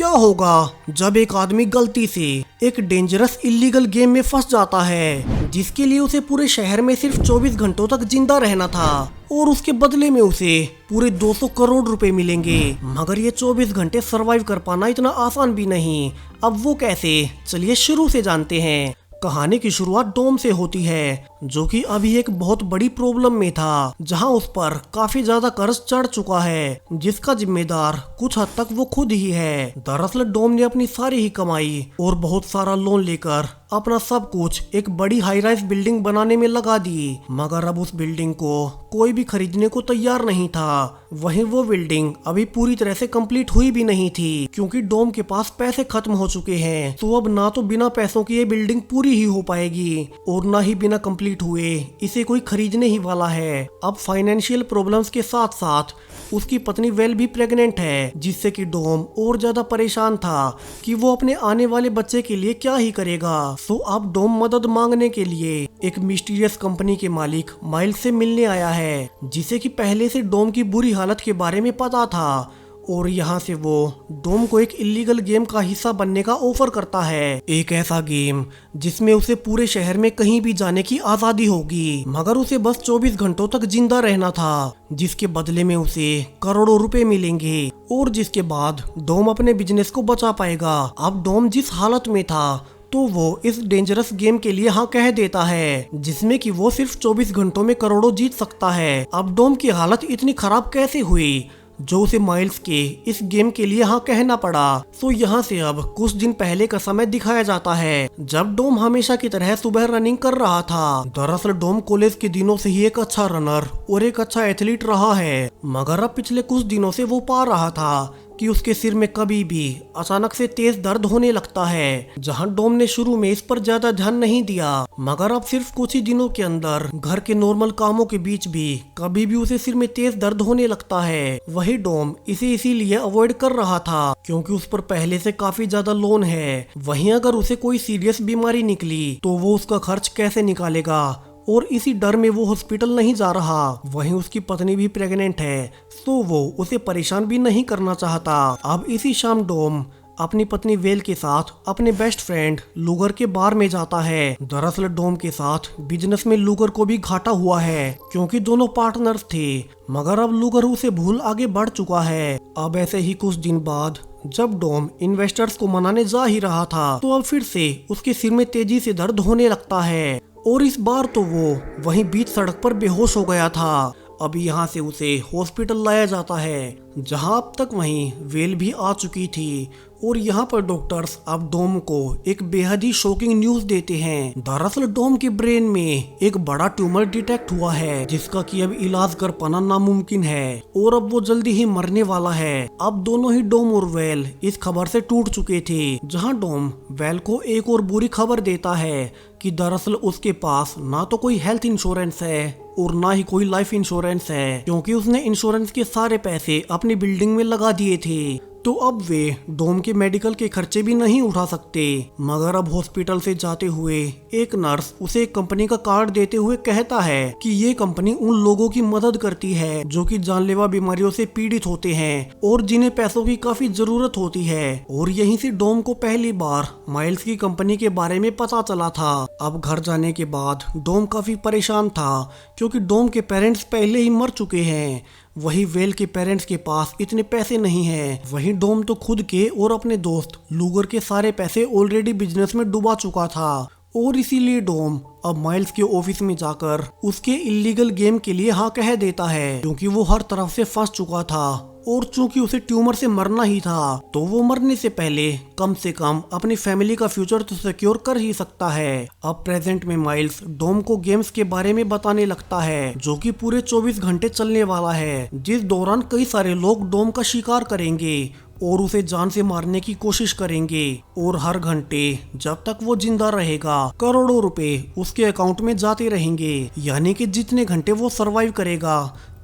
क्या होगा जब एक आदमी गलती से एक डेंजरस इलीगल गेम में फंस जाता है जिसके लिए उसे पूरे शहर में सिर्फ 24 घंटों तक जिंदा रहना था और उसके बदले में उसे पूरे 200 करोड़ रुपए मिलेंगे। मगर ये 24 घंटे सरवाइव कर पाना इतना आसान भी नहीं। अब वो कैसे, चलिए शुरू से जानते हैं। कहानी की शुरुआत डोम से होती है जो कि अभी एक बहुत बड़ी प्रॉब्लम में था, जहां उस पर काफी ज्यादा कर्ज चढ़ चुका है जिसका जिम्मेदार कुछ हद तक वो खुद ही है। दरअसल डोम ने अपनी सारी ही कमाई और बहुत सारा लोन लेकर अपना सब कुछ एक बड़ी हाई राइज बिल्डिंग बनाने में लगा दी, मगर अब उस बिल्डिंग को कोई भी खरीदने को तैयार नहीं था। वहीं वो बिल्डिंग अभी पूरी तरह से कंप्लीट हुई भी नहीं थी क्योंकि डोम के पास पैसे खत्म हो चुके हैं। तो अब ना तो बिना पैसों की ये बिल्डिंग पूरी ही हो पाएगी और ना ही बिना कंप्लीट हुए इसे कोई खरीदने ही वाला है। अब फाइनेंशियल प्रॉब्लम्स के साथ साथ उसकी पत्नी वेल भी प्रेग्नेंट है, जिससे कि डोम और ज्यादा परेशान था कि वो अपने आने वाले बच्चे के लिए क्या ही करेगा। सो अब डोम मदद मांगने के लिए एक मिस्टीरियस कंपनी के मालिक माइल्स से मिलने आया है, जिसे कि पहले से डोम की बुरी हालत के बारे में पता था और यहाँ से वो डोम को एक इलीगल गेम का हिस्सा बनने का ऑफर करता है। एक ऐसा गेम जिसमें उसे पूरे शहर में कहीं भी जाने की आजादी होगी, मगर उसे बस 24 घंटों तक जिंदा रहना था, जिसके बदले में उसे करोड़ों रुपए मिलेंगे और जिसके बाद डोम अपने बिजनेस को बचा पाएगा। अब डोम जिस हालत में था तो वो इस डेंजरस गेम के लिए हाँ कह देता है, जिसमें कि वो सिर्फ 24 घंटों में करोड़ों जीत सकता है। अब डोम की हालत इतनी खराब कैसे हुई जो उसे माइल्स के इस गेम के लिए हाँ कहना पड़ा। तो यहाँ से अब कुछ दिन पहले का समय दिखाया जाता है जब डोम हमेशा की तरह सुबह रनिंग कर रहा था। दरअसल डोम कॉलेज के दिनों से ही एक अच्छा रनर और एक अच्छा एथलीट रहा है, मगर अब पिछले कुछ दिनों से वो पा रहा था कि उसके सिर में कभी भी अचानक से तेज दर्द होने लगता है। जहां डोम ने शुरू में इस पर ज्यादा ध्यान नहीं दिया, मगर अब सिर्फ कुछ ही दिनों के अंदर घर के नॉर्मल कामों के बीच भी कभी भी उसे सिर में तेज दर्द होने लगता है। वही डोम इसे इसीलिए अवॉइड कर रहा था क्योंकि उस पर पहले से काफी ज्यादा लोन है। वहीं अगर उसे कोई सीरियस बीमारी निकली तो वो उसका खर्च कैसे निकालेगा, और इसी डर में वो हॉस्पिटल नहीं जा रहा। वहीं उसकी पत्नी भी प्रेग्नेंट है, तो वो उसे परेशान भी नहीं करना चाहता। अब इसी शाम डोम अपनी पत्नी वेल के साथ अपने बेस्ट फ्रेंड लूगर के बार में जाता है। दरअसल डोम के साथ बिजनेस में लूगर को भी घाटा हुआ है क्योंकि दोनों पार्टनर्स थे, मगर अब लूगर उसे भूल आगे बढ़ चुका है। अब ऐसे ही कुछ दिन बाद जब डोम इन्वेस्टर्स को मनाने जा ही रहा था तो अब फिर से उसके सिर में तेजी से दर्द होने लगता है और इस बार तो वो वहीं बीच सड़क पर बेहोश हो गया था। अब यहाँ से उसे हॉस्पिटल लाया जाता है जहाँ अब तक वहीं वेल भी आ चुकी थी और यहाँ पर डॉक्टर्स अब डोम को एक बेहद ही शॉकिंग न्यूज देते हैं। दरअसल डोम के ब्रेन में एक बड़ा ट्यूमर डिटेक्ट हुआ है जिसका कि अब इलाज कर पाना नामुमकिन है और अब वो जल्दी ही मरने वाला है। अब दोनों ही डोम और वेल इस खबर से टूट चुके थे, जहाँ डोम वेल को एक और बुरी खबर देता है कि दरअसल उसके पास ना तो कोई हेल्थ इंश्योरेंस है और ना ही कोई लाइफ इंश्योरेंस है क्योंकि उसने इंश्योरेंस के सारे पैसे अपनी बिल्डिंग में लगा दिए थे। तो अब वे डोम के मेडिकल के खर्चे भी नहीं उठा सकते। मगर अब हॉस्पिटल से जाते हुए एक नर्स उसे एक कंपनी का कार्ड देते हुए कहता है कि ये कंपनी उन लोगों की मदद करती है जो कि जानलेवा बीमारियों से पीड़ित होते हैं और जिन्हें पैसों की काफी जरूरत होती है। और यहीं से डोम को पहली बार माइल्स की कंपनी के बारे में पता चला था। अब घर जाने के बाद डोम काफी परेशान था क्योंकि डोम के पेरेंट्स पहले ही मर चुके हैं। वही वेल के पेरेंट्स के पास इतने पैसे नहीं हैं। वहीं डोम तो खुद के और अपने दोस्त लूगर के सारे पैसे ऑलरेडी बिजनेस में डुबा चुका था और इसीलिए डोम अब माइल्स के ऑफिस में जाकर उसके इलीगल गेम के लिए हाँ कह देता है क्योंकि वो हर तरफ से फंस चुका था और चूंकि उसे ट्यूमर से मरना ही था तो वो मरने से पहले कम से कम अपनी फैमिली का फ्यूचर तो सिक्योर कर ही सकता है। अब प्रेजेंट में माइल्स डोम को गेम्स के बारे में बताने लगता है जो कि पूरे 24 घंटे चलने वाला है, जिस दौरान कई सारे लोग डोम का शिकार करेंगे और उसे जान से मारने की कोशिश करेंगे और हर घंटे जब तक वो जिंदा रहेगा करोड़ों रुपए उसके अकाउंट में जाते रहेंगे। यानी कि जितने घंटे वो सरवाइव करेगा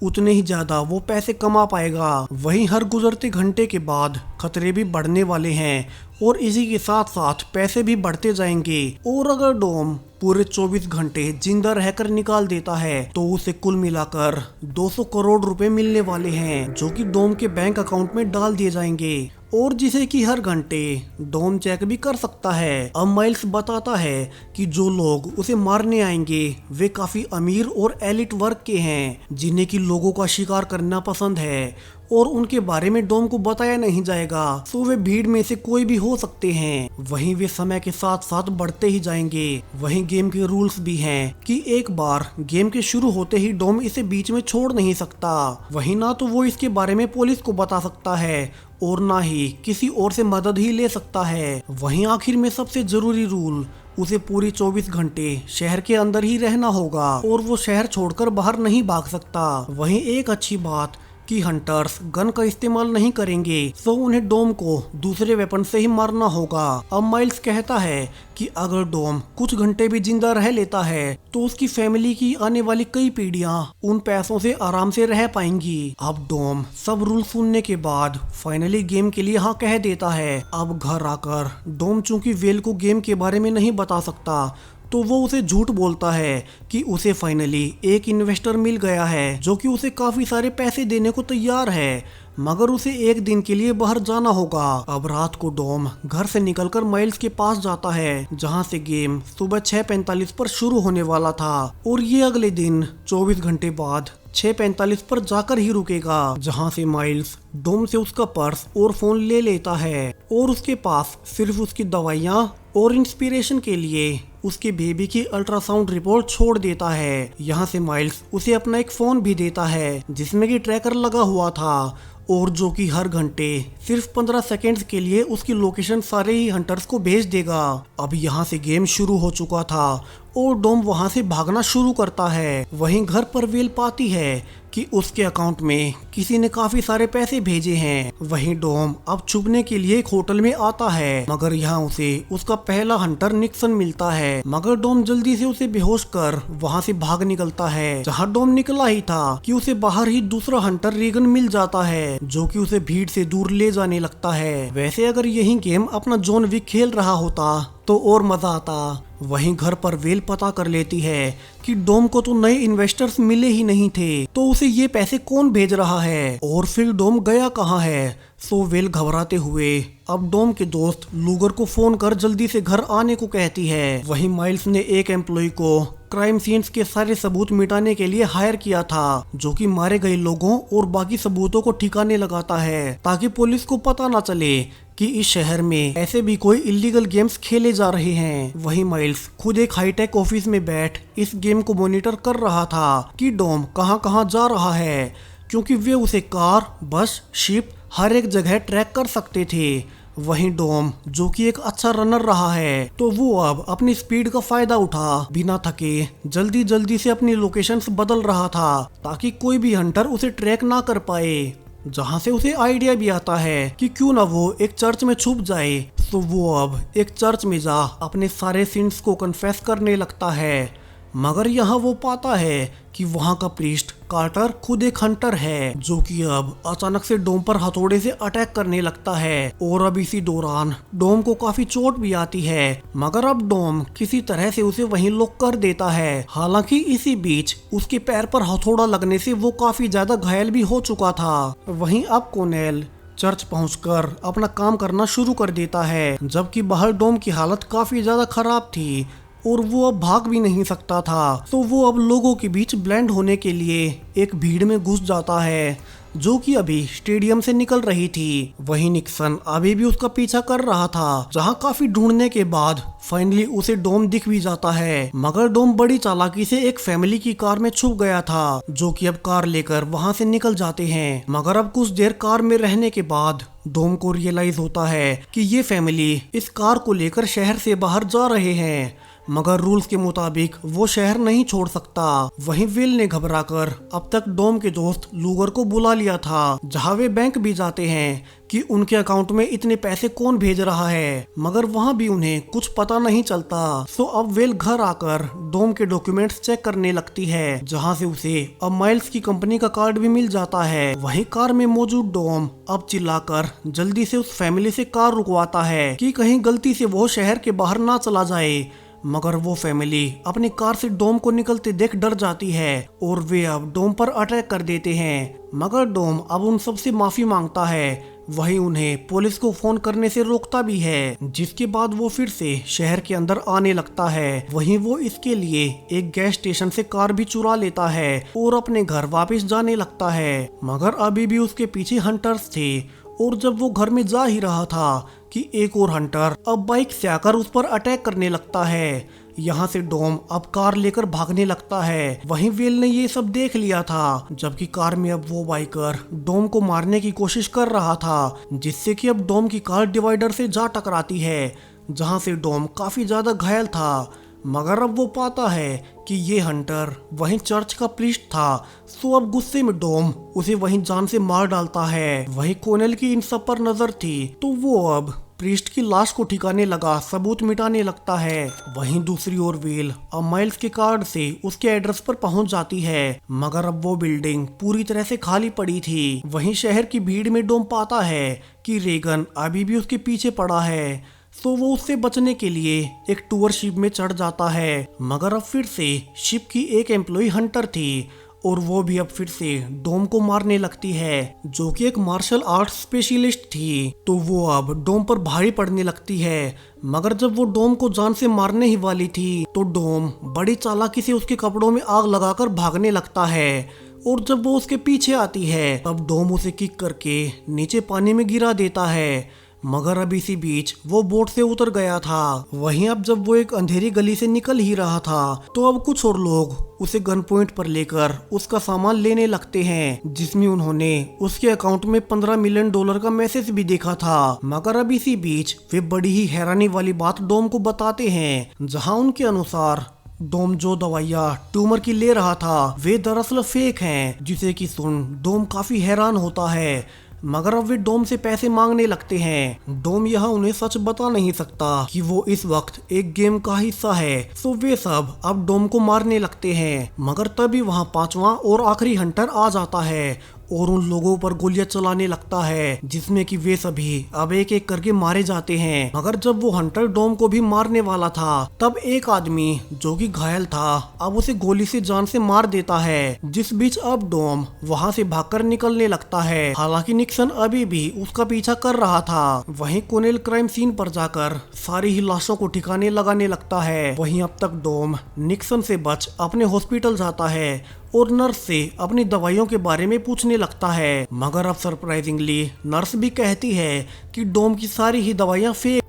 उतने ही ज्यादा वो पैसे कमा पाएगा। वहीं हर गुजरते घंटे के बाद खतरे भी बढ़ने वाले हैं और इसी के साथ साथ पैसे भी बढ़ते जाएंगे। और अगर डोम पूरे 24 घंटे जिंदा रहकर निकाल देता है तो उसे कुल मिलाकर 200 करोड़ रुपए मिलने वाले हैं जो कि डोम के बैंक अकाउंट में डाल दिए जाएंगे। और जिसे कि हर घंटे डोम चेक भी कर सकता है। अब माइल्स बताता है कि जो लोग उसे मारने आएंगे वे काफी अमीर और एलिट वर्ग के हैं, जिन्हें कि लोगों का शिकार करना पसंद है और उनके बारे में डोम को बताया नहीं जाएगा, तो वे भीड़ में से कोई भी हो सकते हैं। वहीं वे समय के साथ साथ बढ़ते ही जाएंगे। वहीं गेम के रूल्स भी हैं कि एक बार गेम के शुरू होते ही डोम इसे बीच में छोड़ नहीं सकता। वहीं ना तो वो इसके बारे में पुलिस को बता सकता है और ना ही किसी और से मदद ही ले सकता है। वहीं आखिर में सबसे जरूरी रूल, उसे पूरी 24 घंटे शहर के अंदर ही रहना होगा और वो शहर छोड़कर बाहर नहीं भाग सकता। वहीं एक अच्छी बात कि हंटर्स गन का इस्तेमाल नहीं करेंगे, तो उन्हें डोम को दूसरे वेपन से ही मारना होगा। अब माइल्स कहता है कि अगर डोम कुछ घंटे भी जिंदा रह लेता है तो उसकी फैमिली की आने वाली कई पीढ़ियां उन पैसों से आराम से रह पाएंगी। अब डोम सब रूल सुनने के बाद फाइनली गेम के लिए हाँ कह देता है। अब घर आकर डोम चूंकि वेल को गेम के बारे में नहीं बता सकता, तो वो उसे झूठ बोलता है कि उसे फाइनली एक इन्वेस्टर मिल गया है जो कि उसे काफी सारे पैसे देने को तैयार है, मगर उसे एक दिन के लिए बाहर जाना होगा। अब रात को डोम घर से निकलकर माइल्स के पास जाता है, जहां से गेम सुबह 6:45 पर शुरू होने वाला था और ये अगले दिन 24 घंटे बाद 6:45 पर जाकर ही रुकेगा, जहां से माइल्स डोम से उसका पर्स और फोन ले लेता है और उसके पास सिर्फ उसकी दवाइयाँ और इंस्पिरेशन के लिए उसके बेबी की अल्ट्रासाउंड रिपोर्ट छोड़ देता है। यहाँ से माइल्स उसे अपना एक फोन भी देता है जिसमें कि ट्रैकर लगा हुआ था और जो कि हर घंटे सिर्फ 15 सेकेंड्स के लिए उसकी लोकेशन सारे ही हंटर्स को भेज देगा। अब यहाँ से गेम शुरू हो चुका था और डोम वहाँ से भागना शुरू करता है। वहीं घर पर वेल पाती है कि उसके अकाउंट में किसी ने काफी सारे पैसे भेजे हैं। वहीं डोम अब छुपने के लिए एक होटल में आता है, मगर यहाँ उसे उसका पहला हंटर निक्सन मिलता है, मगर डोम जल्दी से उसे बेहोश कर वहाँ से भाग निकलता है। जहाँ डोम निकला ही था कि उसे बाहर ही दूसरा हंटर रीगन मिल जाता है, जो कि उसे भीड़ से दूर ले जाने लगता है। वैसे अगर यही गेम अपना जॉन विक खेल रहा होता तो और मजा आता। वहीं घर पर वेल पता कर लेती है कि डोम को तो नए इन्वेस्टर्स मिले ही नहीं थे, तो उसे ये पैसे कौन भेज रहा है और फिर डोम गया कहाँ है। सो वेल घबराते हुए अब डोम के दोस्त लूगर को फोन कर जल्दी से घर आने को कहती है। वहीं माइल्स ने एक एम्प्लॉय को क्राइम सीन्स के सारे सबूत मिटाने के लिए हायर किया था, जो कि मारे गए लोगों और बाकी सबूतों को ठिकाने लगाता है ताकि पुलिस को पता ना चले कि इस शहर में ऐसे भी कोई इलीगल गेम्स खेले जा रहे हैं। वहीं माइल्स खुद एक हाईटेक ऑफिस में बैठ इस गेम को मॉनिटर कर रहा था कि डोम कहां कहां जा रहा है, क्योंकि वे उसे कार, बस, शिप हर एक जगह ट्रैक कर सकते थे। वहीं डोम जो कि एक अच्छा रनर रहा है, तो वो अब अपनी स्पीड का फायदा उठा बिना थके जल्दी जल्दी से अपनी लोकेशंस बदल रहा था ताकि कोई भी हंटर उसे ट्रैक ना कर पाए। जहां से उसे आइडिया भी आता है कि क्यों ना वो एक चर्च में छुप जाए, तो वो अब एक चर्च में जा अपने सारे सिंस को कन्फेस करने लगता है। मगर यहाँ वो पाता है कि वहाँ का प्रीस्ट कार्टर खुद एक हंटर है, जो कि अब अचानक से डोम पर हथौड़े से अटैक करने लगता है और अब इसी दौरान डोम को काफी चोट भी आती है, मगर अब डोम किसी तरह से उसे वहीं लॉक कर देता है। हालांकि इसी बीच उसके पैर पर हथौड़ा लगने से वो काफी ज्यादा घायल भी हो चुका था। वहीं अब कोनेल चर्च पहुंचकर अपना काम करना शुरू कर देता है, जबकि बाहर डोम की हालत काफी ज्यादा खराब थी और वो अब भाग भी नहीं सकता था। तो वो अब लोगों के बीच ब्लेंड होने के लिए एक भीड़ में घुस जाता है, जो कि अभी स्टेडियम से निकल रही थी। वहीं निक्सन अभी भी उसका पीछा कर रहा था, जहां काफी ढूंढने के बाद फाइनली उसे डोम दिख भी जाता है। मगर डोम बड़ी चालाकी से एक फैमिली की कार में छुप गया था, जो कि अब कार लेकर वहां से निकल जाते हैं। मगर अब कुछ देर कार में रहने के बाद डोम को रियलाइज होता है कि ये फैमिली इस कार को लेकर शहर से बाहर जा रहे हैं, मगर रूल्स के मुताबिक वो शहर नहीं छोड़ सकता। वहीं विल ने घबराकर अब तक डोम के दोस्त लूगर को बुला लिया था, जहां वे बैंक भी जाते हैं कि उनके अकाउंट में इतने पैसे कौन भेज रहा है, मगर वहां भी उन्हें कुछ पता नहीं चलता। सो अब वेल घर आकर डोम के डॉक्यूमेंट्स चेक करने लगती है, जहां से उसे अब माइल्स की कंपनी का कार्ड भी मिल जाता है। वहीं कार में मौजूद डोम अब चिल्लाकर जल्दी से उस फैमिली से कार रुकवाता है कि कहीं गलती से वो शहर के बाहर ना चला जाए, मगर वो फैमिली अपनी कार से डोम को निकलते देख डर जाती है और वे अब डोम पर अटैक कर देते हैं। मगर डोम अब उन सबसे माफी मांगता है। वहीं उन्हें पुलिस को फोन करने से रोकता भी है, जिसके बाद वो फिर से शहर के अंदर आने लगता है। वहीं वो इसके लिए एक गैस स्टेशन से कार भी चुरा लेता है और अपने घर वापस जाने लगता है, मगर अभी भी उसके पीछे हंटर्स थे। और जब वो घर में जा ही रहा था कि एक और हंटर अब बाइक से आकर उस पर अटैक करने लगता है। यहाँ से डोम अब कार लेकर भागने लगता है। वहीं वेल ने ये सब देख लिया था, जबकि कार में अब वो बाइकर डोम को मारने की कोशिश कर रहा था, जिससे कि अब डोम की कार डिवाइडर से जा टकराती है, जहाँ से डोम काफी ज्यादा घायल था। मगर अब वो पाता है कि ये हंटर वहीं चर्च का प्रीस्ट था, सो अब गुस्से में डोम उसे वहीं जान से मार डालता है। वहीं कोनेल की इन सब पर नजर थी, तो वो अब प्रीस्ट की लाश को ठिकाने लगा, सबूत मिटाने लगता है। वहीं दूसरी ओर वेल अब माइल्स के कार्ड से उसके एड्रेस पर पहुंच जाती है, मगर अब वो बिल्डिंग पूरी तरह से खाली पड़ी थी। वहीं शहर की भीड़ में डोम पाता है कि रेगन अभी भी उसके पीछे पड़ा है, तो वो उससे बचने के लिए एक टूर शिप में चढ़ जाता है। मगर अब फिर से शिप की एक एम्प्लॉय हंटर थी और वो भी अब फिर से डोम को मारने लगती है, जो कि एक मार्शल आर्ट्स स्पेशलिस्ट थी। तो वो अब डोम पर भारी पड़ने लगती है, मगर जब वो डोम को जान से मारने ही वाली थी तो डोम बड़ी चालाकी से उसके कपड़ों में आग लगाकर भागने लगता है। और जब वो उसके पीछे आती है तब डोम उसे किक करके नीचे पानी में गिरा देता है, मगर अब इसी बीच वो बोट से उतर गया था। वहीं अब जब वो एक अंधेरी गली से निकल ही रहा था तो अब कुछ और लोग उसे गन पॉइंट पर लेकर उसका सामान लेने लगते हैं, जिसमें उन्होंने उसके अकाउंट में $15 मिलियन का मैसेज भी देखा था। मगर अब इसी बीच वे बड़ी ही हैरानी वाली बात डोम को बताते हैं, जहां उनके अनुसार डोम जो दवाइयाँ ट्यूमर की ले रहा था वे दरअसल फेक हैं, जिसे कि सुन डोम काफी हैरान होता है। मगर अब वे डोम से पैसे मांगने लगते हैं। डोम यहाँ उन्हें सच बता नहीं सकता कि वो इस वक्त एक गेम का हिस्सा है, तो वे सब अब डोम को मारने लगते हैं। मगर तभी वहाँ पांचवा और आखिरी हंटर आ जाता है और उन लोगों पर गोलियां चलाने लगता है, जिसमें कि वे सभी अब एक एक करके मारे जाते हैं। मगर जब वो हंटर डोम को भी मारने वाला था तब एक आदमी जो कि घायल था अब उसे गोली से जान से मार देता है, जिस बीच अब डोम वहां से भागकर निकलने लगता है। हालांकि निक्सन अभी भी उसका पीछा कर रहा था। वहीं कोनेल क्राइम सीन पर जाकर सारी ही लाशों को ठिकाने लगाने लगता है। वहीं अब तक डोम निक्सन से बच अपने हॉस्पिटल जाता है और नर्स से अपनी दवाइयों के बारे में पूछने लगता है। मगर अब सरप्राइजिंगली नर्स भी कहती है कि डोम की सारी ही दवाइयां फेक।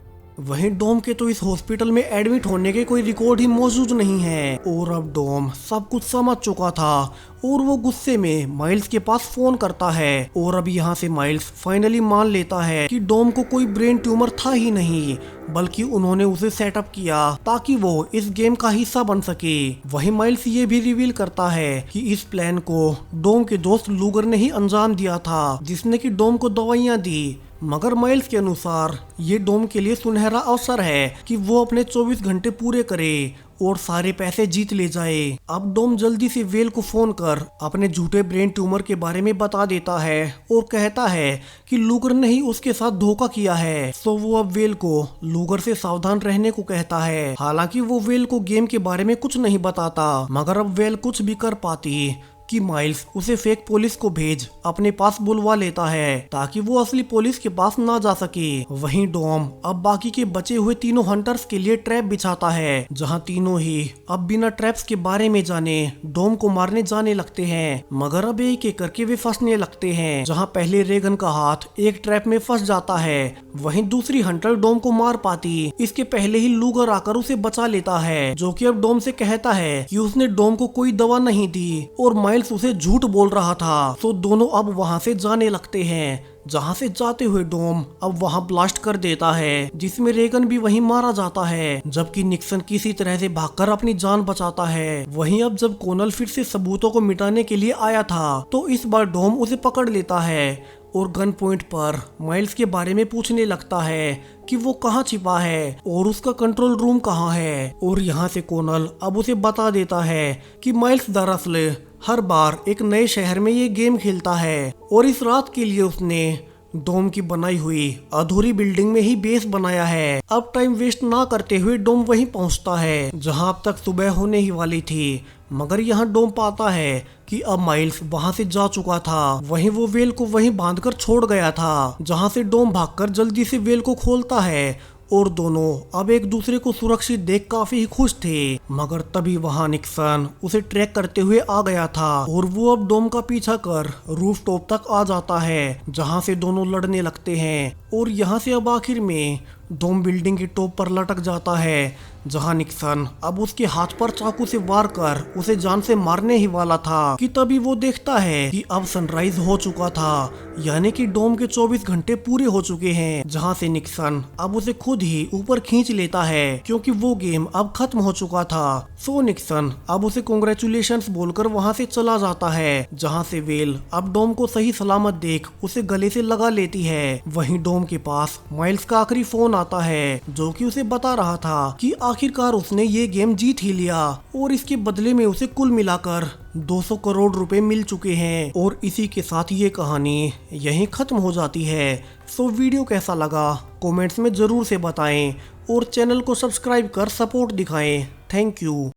वहीं डोम के तो इस हॉस्पिटल में एडमिट होने के कोई रिकॉर्ड ही मौजूद नहीं है। और अब डोम सब कुछ समझ चुका था और वो गुस्से में माइल्स के पास फोन करता है। और अब यहाँ से माइल्स फाइनली मान लेता है कि डोम को कोई ब्रेन ट्यूमर था ही नहीं, बल्कि उन्होंने उसे सेटअप किया ताकि वो इस गेम का हिस्सा बन सके। वहीं माइल्स ये भी रिवील करता है कि इस प्लान को डोम के दोस्त लूगर ने ही अंजाम दिया था, जिसने कि डोम को दवाइयाँ दी। मगर माइल्स के अनुसार ये डोम के लिए सुनहरा अवसर है कि वो अपने 24 घंटे पूरे करे और सारे पैसे जीत ले जाए। अब डोम जल्दी से वेल को फोन कर अपने झूठे ब्रेन ट्यूमर के बारे में बता देता है और कहता है कि लूगर ने ही उसके साथ धोखा किया है। तो वो अब वेल को लूगर से सावधान रहने को कहता है। हालांकि वो वेल को गेम के बारे में कुछ नहीं बताता, मगर अब वेल कुछ भी कर पाती कि माइल्स उसे फेक पुलिस को भेज अपने पास बुलवा लेता है ताकि वो असली पुलिस के पास ना जा सके। वहीं डोम अब बाकी के बचे हुए तीनों हंटर्स के लिए ट्रैप बिछाता है, जहां तीनों ही अब बिना ट्रैप्स के बारे में जाने डोम को मारने जाने लगते हैं। मगर अब एक एक करके वे फंसने लगते हैं, जहां पहले रेगन का हाथ एक ट्रैप में फंस जाता है। वहीं दूसरी हंटर डोम को मार पाती इसके पहले ही लूगर आकर उसे बचा लेता है, जो कि अब डोम से कहता है कि उसने डोम को कोई दवा नहीं दी और माइल्स उसे झूठ बोल रहा था। तो दोनों अब वहां से जाने लगते हैं, जहां से जाते हुए डोम अब वहां ब्लास्ट कर देता है, जिसमें रेगन भी वहीं मारा जाता है, जबकि निक्सन किसी तरह से भागकर अपनी जान बचाता है। वहीं अब जब कोनल फिर से सबूतों को मिटाने के लिए आया था तो इस बार डोम उसे पकड़ लेता है और गन पॉइंट पर माइल्स के बारे में पूछने लगता है कि वो कहाँ छिपा है और उसका कंट्रोल रूम कहाँ है। और यहाँ से कोनल अब उसे बता देता है कि माइल्स दरअसल हर बार एक नए शहर में ये गेम खेलता है और इस रात के लिए उसने डोम की बनाई हुई अधूरी बिल्डिंग में ही बेस बनाया है। अब टाइम वेस्ट ना करते हुए डोम वहीं पहुंचता है जहां अब तक सुबह होने ही वाली थी, मगर यहाँ डोम पाता है कि अब माइल्स वहां से जा चुका था। वहीं वो वेल को वहीं बांधकर छोड़ गया था, जहां से डोम भागकर जल्दी से वेल को खोलता है और दोनों अब एक दूसरे को सुरक्षित देख काफी ही खुश थे। मगर तभी वहां निक्सन उसे ट्रैक करते हुए आ गया था और वो अब डोम का पीछा कर रूफ टॉप तक आ जाता है, जहां से दोनों लड़ने लगते हैं और यहाँ से अब आखिर में डोम बिल्डिंग के टॉप पर लटक जाता है, जहां निक्सन अब उसके हाथ पर चाकू से वार कर उसे जान से मारने ही वाला था कि तभी वो देखता है कि अब सनराइज हो चुका था, यानी कि डोम के 24 घंटे पूरे हो चुके हैं। जहां से निक्सन अब उसे खुद ही ऊपर खींच लेता है क्योंकि वो गेम अब खत्म हो चुका था। सो निक्सन अब उसे कांग्रेचुलेशंस बोलकर वहां से चला जाता है, जहां से वेल अब डोम को सही सलामत देख उसे गले से लगा लेती है। वहीं डोम के पास माइल्स का आखिरी फोन आता है, जो कि उसे बता रहा था कि आखिरकार उसने ये गेम जीत ही लिया और इसके बदले में उसे कुल मिलाकर 200 करोड़ रुपए मिल चुके हैं। और इसी के साथ ये कहानी यहीं खत्म हो जाती है। सो वीडियो कैसा लगा कमेंट्स में जरूर से बताएं और चैनल को सब्सक्राइब कर सपोर्ट दिखाएं। Thank you.